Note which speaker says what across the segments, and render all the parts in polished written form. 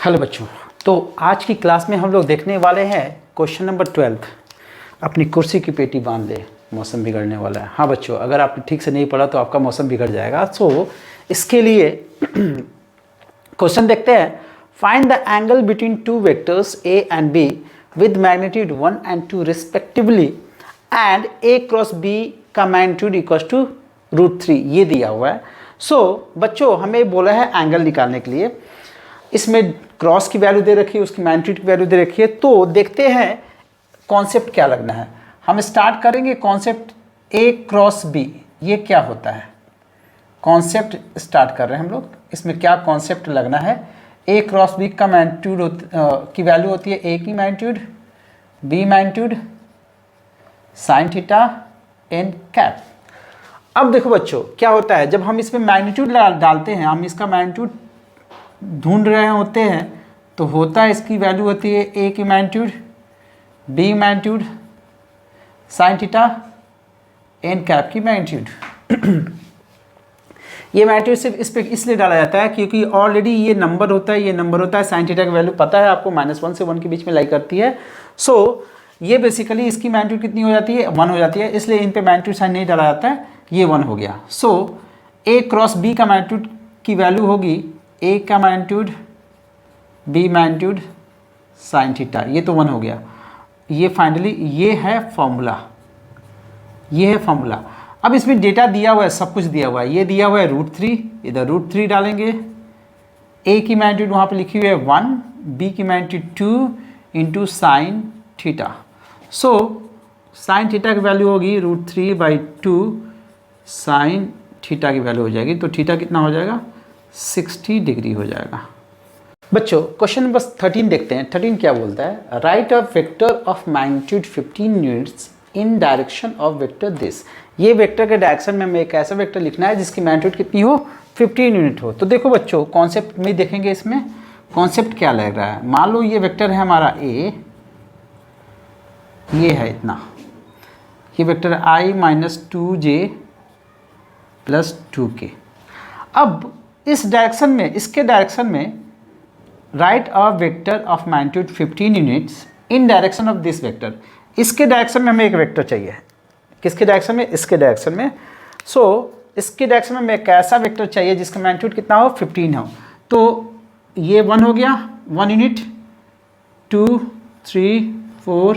Speaker 1: Hello बच्चों, तो आज की क्लास में हम लोग देखने वाले हैं क्वेश्चन नंबर 12। अपनी कुर्सी की पेटी बांध ले, मौसम बिगड़ने वाला है। हाँ बच्चों, अगर आपने ठीक से नहीं पढ़ा तो आपका मौसम बिगड़ जाएगा। सो इसके लिए क्वेश्चन देखते हैं। Find the angle between two vectors A and B with magnitude 1 and 2 respectively and A cross B का मैग्नीट्यूड इक्वल टू √3। ये दिया हुआ है। सो बच्चों, हमें बोला है एंगल निकालने के लिए। इसमें क्रॉस की वैल्यू दे रखी है, उसकी मैग्नीट्यूड की वैल्यू दे रखी है। तो देखते हैं कॉन्सेप्ट क्या लगना है। हम स्टार्ट करेंगे कॉन्सेप्ट ए क्रॉस बी। ये क्या होता है, कॉन्सेप्ट स्टार्ट कर रहे हैं हम लोग। इसमें क्या कॉन्सेप्ट लगना है, ए क्रॉस बी का मैग्नीट्यूड की वैल्यू होती है ए की magnitude, B magnitude, sine theta N cap. अब देखो बच्चों, क्या होता है जब हम इसमें मैग्नीट्यूड डालते हैं, हम इसका मैग्नीट्यूड ढूंढ रहे होते हैं, तो होता है इसकी वैल्यू होती है ए की magnitude, B magnitude, sine theta N cap की मैग्नीट्यूड। ये मैग्नीट्यूड सिर्फ इस पे इसलिए डाला जाता है क्योंकि ऑलरेडी ये नंबर होता है, ये नंबर होता है। साइन थीटा की वैल्यू पता है आपको, -1 से 1 के बीच में लाई करती है। सो ये बेसिकली इसकी मैग्नीट्यूड कितनी हो जाती है, 1 हो जाती है। इसलिए इन पे मैग्नीट्यूड साइन नहीं डाला जाता है, ये 1 हो गया। सो ए क्रॉस बी का मैग्नीट्यूड की वैल्यू होगी ए का magnitude, B magnitude, sine theta. ये तो 1 हो गया। ये फाइनली ये है फॉर्मूला, ये है फॉर्मूला। अब इसमें डेटा दिया हुआ है, सब कुछ दिया हुआ है। ये दिया हुआ है √3, इधर √3 डालेंगे। ए की मैग्नीट्यूड वहाँ पे लिखी हुई है 1, बी की magnitude 2 into sine theta. So sine theta की वैल्यू होगी √3/2, साइन थीटा की वैल्यू हो जाएगी। तो थीटा कितना हो जाएगा, 60 डिग्री हो जाएगा। बच्चों, क्वेश्चन नंबर 13 देखते हैं। 13 क्या बोलता है, right a vector of magnitude 15 units in direction of vector this. ये वेक्टर के डायरेक्शन में हमें एक ऐसा वेक्टर लिखना है जिसकी मैग्नीट्यूड कितनी हो, 15 यूनिट हो। तो देखो बच्चों, कॉन्सेप्ट में देखेंगे इसमें कॉन्सेप्ट क्या लग रहा है। मान लो ये वेक्टर है हमारा ए, ये है इतना, ये वेक्टर I - 2j + 2k। अब इस डायरेक्शन में, इसके डायरेक्शन में right a vector of magnitude 15 units in direction of this vector. इसके डायरेक्शन में हमें एक वेक्टर चाहिए। किसके डायरेक्शन में, इसके डायरेक्शन में। सो इसके डायरेक्शन में हमें एक ऐसा वेक्टर चाहिए जिसका मैग्नीट्यूड कितना हो, 15 हो। तो ये 1 हो गया, 1 यूनिट, 2, 3, 4,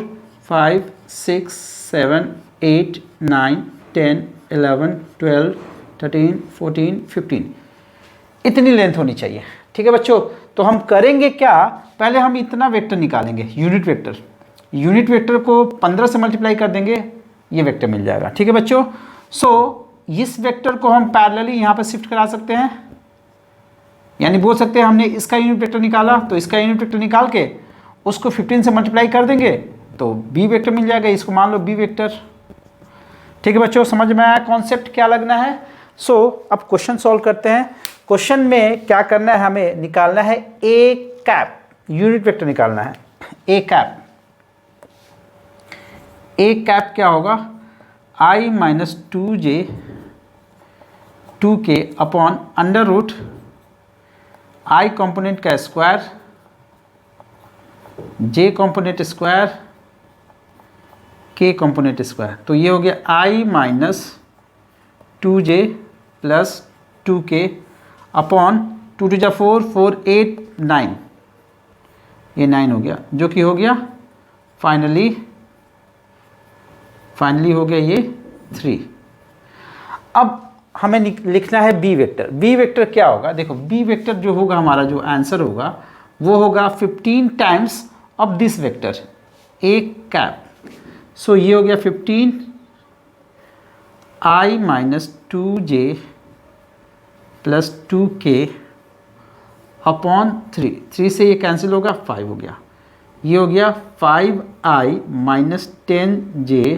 Speaker 1: 5, 6, 7, 8, 9, 10, 11, 12, 13, 14, 15। इतनी लेंथ होनी चाहिए। ठीक है बच्चों, तो हम करेंगे क्या, पहले हम इतना वेक्टर निकालेंगे, यूनिट वेक्टर। यूनिट वेक्टर को 15 से मल्टीप्लाई कर देंगे, ये वेक्टर मिल जाएगा। ठीक है बच्चों। सो इस वेक्टर को हम पैरेलली यहाँ पर शिफ्ट करा सकते हैं, यानी बोल सकते हैं हमने इसका यूनिट वेक्टर निकाला, तो इसका यूनिट वेक्टर निकाल के उसको 15 से मल्टीप्लाई कर देंगे तो बी वेक्टर मिल जाएगा। इसको मान लो बी वेक्टर। ठीक है बच्चों, समझ में आया कॉन्सेप्ट क्या लगना है। सो अब क्वेश्चन सॉल्व करते हैं। क्वेश्चन में क्या करना है, हमें निकालना है ए कैप, यूनिट वेक्टर निकालना है। ए कैप, ए कैप क्या होगा, I - 2j 2k upon √ I component का square, j component square, k component square. तो ये हो गया I - 2j + 2k अपॉन 2 × 4, 4, 8, 9, ये 9 हो गया, जो कि हो गया फाइनली हो गया ये 3। अब हमें लिखना है बी वेक्टर। बी वेक्टर क्या होगा, देखो बी वेक्टर जो होगा, हमारा जो आंसर होगा वो होगा 15 times of this vector A cap. So ये हो गया 15 I - 2j + 2k अपॉन 3। 3 से ये कैंसिल होगा, 5 हो गया। ये हो गया 5I - 10j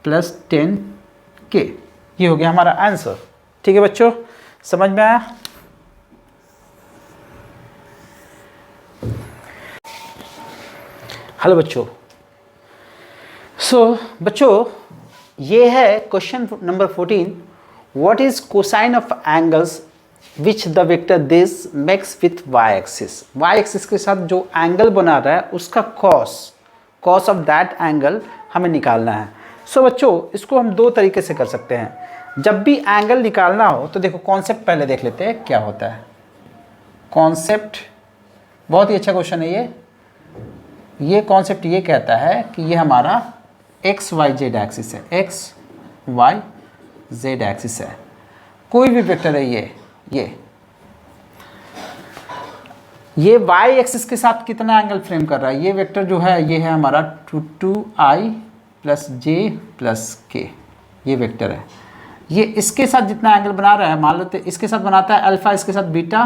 Speaker 1: + 10k। ये हो गया हमारा आंसर। ठीक है बच्चों, समझ में आया। हेलो बच्चों। बच्चों, ये है question number 14। What is cosine of angles which the vector this makes with Y axis, Y axis के साथ जो एंगल बना रहा है उसका कॉस ऑफ दैट एंगल हमें निकालना है। सो बच्चों इसको हम दो तरीके से कर सकते हैं। जब भी एंगल निकालना हो तो देखो कॉन्सेप्ट पहले देख लेते हैं क्या होता है। कॉन्सेप्ट बहुत ही अच्छा क्वेश्चन है ये कॉन्सेप्ट ये कहता है कि ये हमारा एक्स वाई जेड एक्सिस है, एक्स वाई जेड एक्सिस है, कोई भी वेक्टर है ये वाई एक्सिस के साथ कितना एंगल फ्रेम कर रहा है, ये वेक्टर जो है ये है हमारा 2i प्लस जे प्लस के, ये वेक्टर है। ये इसके साथ जितना एंगल बना रहा है, मान लेते इसके साथ बनाता है अल्फा, इसके साथ बीटा,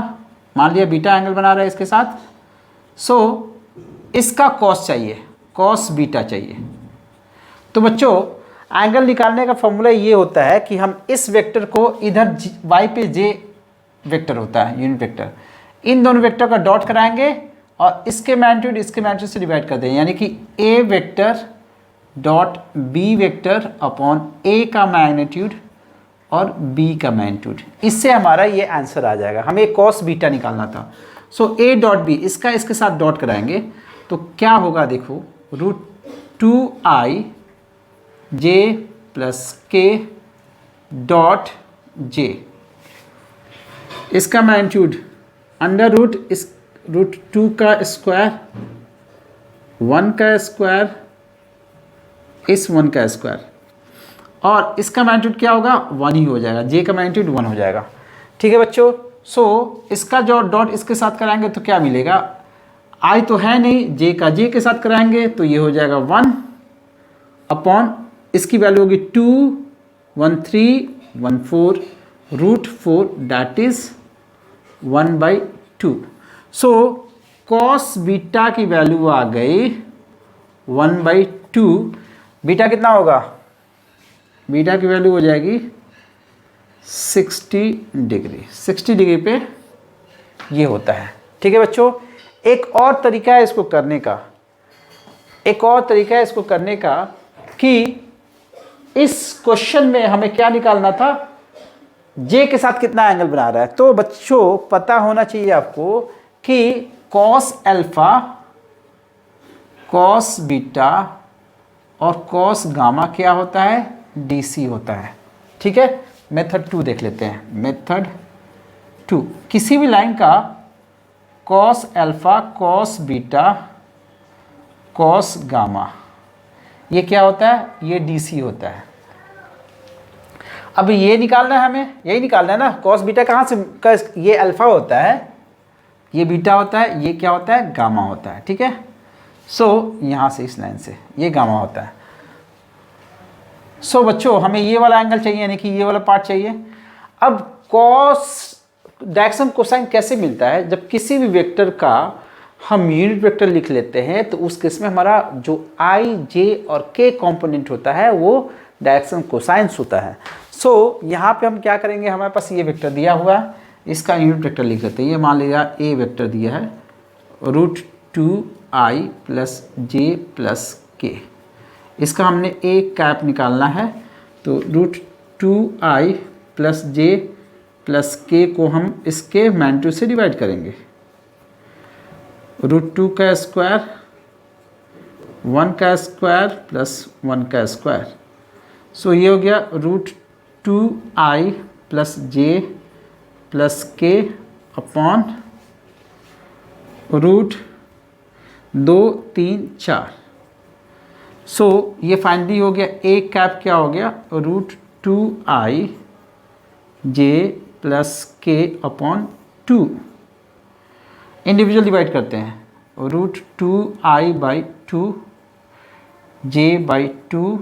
Speaker 1: मान लिया बीटा एंगल बना रहा है इसके साथ। सो इसका कॉस चाहिए, कॉस बीटा चाहिए। तो बच्चों एंगल निकालने का फॉर्मूला ये होता है कि हम इस वेक्टर को इधर y पे j वेक्टर होता है, यूनिट वेक्टर, इन दोनों वेक्टर का डॉट कराएंगे और इसके मैग्नीट्यूड से डिवाइड कर देंगे, यानी कि a vector dot b vector upon a का मैग्नीट्यूड और b का मैग्नीट्यूड। इससे हमारा ये आंसर आ जाएगा। हमें कॉस बीटा निकालना था। सो a डॉट b इसका इसके साथ डॉट कराएंगे तो क्या होगा, देखो √2i j प्लस के डॉट j, इसका मैग्नीट्यूड अंडर रूट इस √2 का स्क्वायर 1 का स्क्वायर इस 1 का स्क्वायर, और इसका मैग्नीट्यूड क्या होगा 1 ही हो जाएगा, j का मैग्नीट्यूड 1 हो जाएगा। ठीक है बच्चों। सो इसका जो डॉट इसके साथ कराएंगे तो क्या मिलेगा, i तो है नहीं, j का j के साथ कराएंगे तो ये हो जाएगा 1 अपॉन इसकी वैल्यू होगी 2 1 3 1 4 √4 that is 1/2। So cos beta की वैल्यू आ गई 1/2। बीटा कितना होगा, बीटा की वैल्यू हो जाएगी 60 डिग्री, 60 डिग्री पे ये होता है। ठीक है बच्चों। एक और तरीका है इसको करने का, कि इस क्वेश्चन में हमें क्या निकालना था, जे के साथ कितना एंगल बना रहा है। तो बच्चों पता होना चाहिए आपको कि कॉस अल्फा, कॉस बीटा और कॉस गामा क्या होता है, डीसी होता है। ठीक है। मेथड 2 देख लेते हैं। मेथड 2, किसी भी लाइन का cos alpha, cos beta, cos gamma, ये क्या होता है, ये डीसी होता है। अब ये निकालना है हमें, यही निकालना है ना, कॉस बीटा कहाँ से, ये अल्फा होता है, ये बीटा होता है, ये क्या होता है, गामा होता है। ठीक है। सो यहाँ से इस लाइन से ये गामा होता है। सो बच्चों हमें ये वाला एंगल चाहिए, यानी कि ये वाला पार्ट चाहिए। अब कॉस डायरेक्शन कोसाइन कैसे मिलता है, जब किसी भी वेक्टर का हम यूनिट वेक्टर लिख लेते हैं तो उस केस में हमारा जो i, j और k कंपोनेंट होता है वो डायरेक्शन कोसाइंस होता है। सो यहाँ पे हम क्या करेंगे, हमारे पास ये वेक्टर दिया हुआ है, इसका यूनिट वेक्टर लिख लेते हैं। ये मान लिया a वेक्टर दिया है √2i plus j plus k, इसका हमने a कैप निकालना है। तो √2i plus j plus k को हम इसके मैग्नीट्यूड से डिवाइड करेंगे। √2 का स्क्वायर 1 का स्क्वायर प्लस 1 का स्क्वायर। सो ये हो गया √2i plus j plus k upon √2 3 4। सो ये फाइनली हो गया a कैप क्या हो गया, √2i j plus k upon 2। Individual divide करते हैं, √2i/2 j/2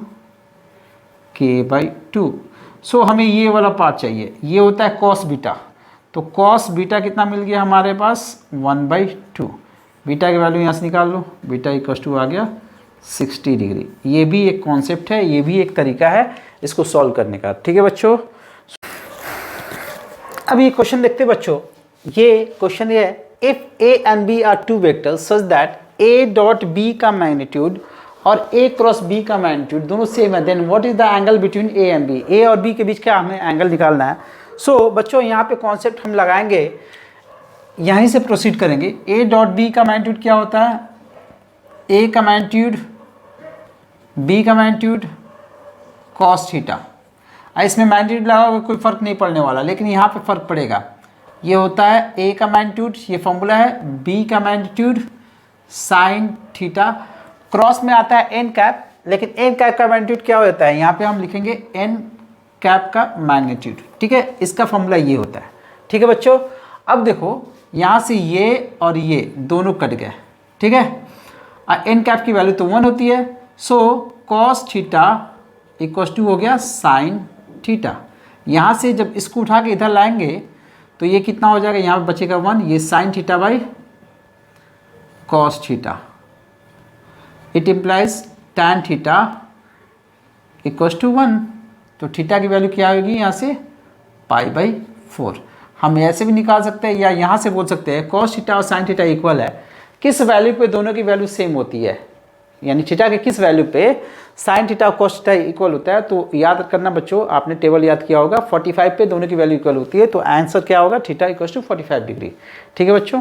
Speaker 1: k/2। सो हमें ये वाला पार्ट चाहिए, ये होता है कॉस बीटा। तो कॉस बीटा कितना मिल गया हमारे पास, 1/2। बीटा की वैल्यू यहाँ से निकाल लो, बीटा इक्वल टू आ गया 60 डिग्री। ये भी एक कॉन्सेप्ट है, ये भी एक तरीका है इसको सॉल्व करने का। ठीक है बच्चों। अब ये क्वेश्चन देखते हैं बच्चों। ये क्वेश्चन ये है, if a and b are two vectors such that a dot b का मैग्नीट्यूड और a क्रॉस b का मैग्नीट्यूड दोनों सेम है, then what is the angle between a and b। a और b के बीच क्या हमें एंगल निकालना है। सो बच्चों यहाँ पे कॉन्सेप्ट हम लगाएंगे, यहीं से प्रोसीड करेंगे। ए डॉट बी का मैग्नीट्यूड क्या होता है, ए का मैग्नीट्यूड बी का मैग्नीट्यूड कॉस थीटा। इसमें मैग्नीट्यूड लगाओगे कोई फर्क नहीं पड़ने वाला, लेकिन यहाँ पे फर्क पड़ेगा। ये होता है ए का मैग्नीट्यूड, ये फॉर्मूला है, बी का मैग्नीट्यूड साइन थीटा, क्रॉस में आता है एन कैप, लेकिन एन कैप का मैग्नीट्यूड क्या होता है, यहाँ पे हम लिखेंगे एन कैप का मैग्नीट्यूड। ठीक है, इसका फॉर्मूला ये होता है। ठीक है बच्चों, अब देखो यहाँ से ये और ये दोनों कट गए। ठीक है, एन कैप की वैल्यू तो 1 होती है, so cos theta equals to हो गया साइन थीटा। यहाँ से जब इसको उठा के इधर लाएंगे तो ये कितना हो जाएगा, यहाँ पे बचेगा 1, ये sine theta by cos theta. It implies tan theta equals to 1। तो थीटा की वैल्यू क्या होगी यहाँ से, π/4। हम ऐसे भी निकाल सकते हैं या यहाँ से बोल सकते हैं कॉस थीटा और साइन थीटा इक्वल है, किस वैल्यू पे दोनों की वैल्यू सेम होती है, यानी थीटा के किस वैल्यू पे साइन थीटा और कॉस थीटा इक्वल होता है। तो याद करना बच्चों, आपने टेबल याद किया होगा, 45 पे दोनों की वैल्यू इक्वल होती है, तो आंसर क्या होगा, थीटा इक्वल टू 45 डिग्री। ठीक है बच्चों।